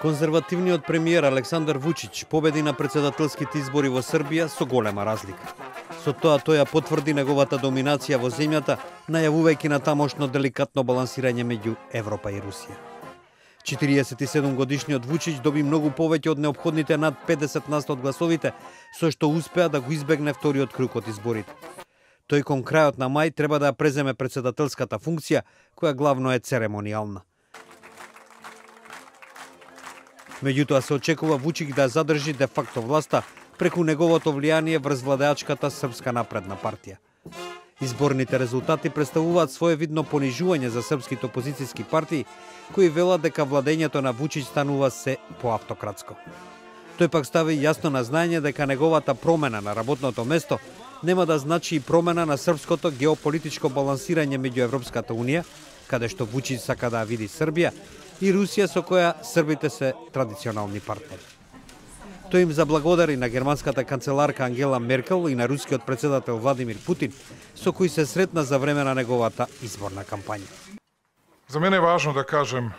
Конзервативниот премиер Александар Вучич победи на председателските избори во Србија со голема разлика. Со тоа тој ја потврди неговата доминација во земјата, најавувајќи на тамошно деликатно балансирање меѓу Европа и Русија. 47 годишниот Вучич доби многу повеќе од неопходните над 50% од гласовите, со што успеа да го избегне вториот круг од изборите. Тој кон крајот на мај треба да ја преземе председателската функција, која главно е церемонијална. Меѓутоа се очекува Вучич да задржи де факто власта преку неговото влијание врз владеачката Српска напредна партија. Изборните резултати представуваат своевидно понижување за српските опозицијски партии, кои велат дека владењето на Вучич станува се поавтократско. Тој пак стави јасно на знаење дека неговата промена на работното место нема да значи и промена на српското геополитичко балансирање меѓу Европската унија, каде што Вучич сака да види Србија, и Русија, со која србите се традиционални партнери. Тој им заблагодари на германската канцеларка Ангела Меркел и на рускиот председател Владимир Путин, со кои се сретна за време на неговата изборна кампања. За мене е важно да кажем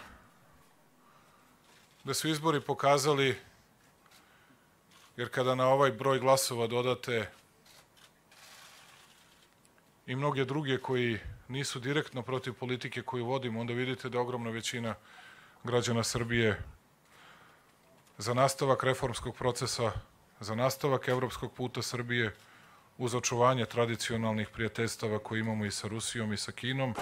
да su izbori pokazali, jer kada na ovaj broj glasova dodate i mnoge druge koji nisu direktno protiv politike koju vodimo, onda vidite da ogromna većina građana Srbije za nastavak reformskog procesa, za nastavak evropskog puta Srbije, uz očuvanje tradicionalnih prijateljstava koje imamo i sa Rusijom i sa Kinom.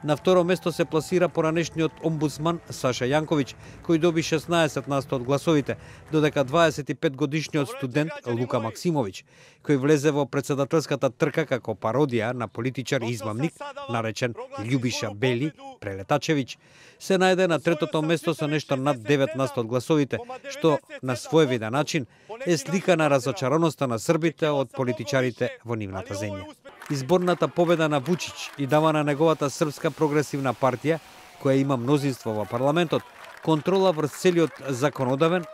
На второ место се пласира поранешниот омбудсман Саша Јанковиќ, кој доби 16% од гласовите, додека 25-годишниот студент Лука Максимовиќ, кој влезе во председателската трка како пародија на политичар и измамник, наречен Љубиша Бели Прелетачевиќ, се најде на третото место со нешто над 9% од гласовите, што на своевиден начин е слика на разочароноста на србите од политичарите во нивната земја. Изборната победа на Вучич и дава на неговата Српска прогресивна партија, која има мнозинство во парламентот, контрола врз целиот законодавен,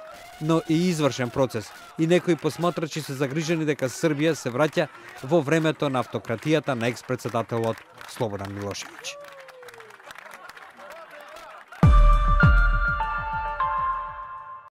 но и извршен процес, и некои посматрачи се загрижени дека Србија се враќа во времето на автократијата на екс-председателот Слободан Милошевиќ.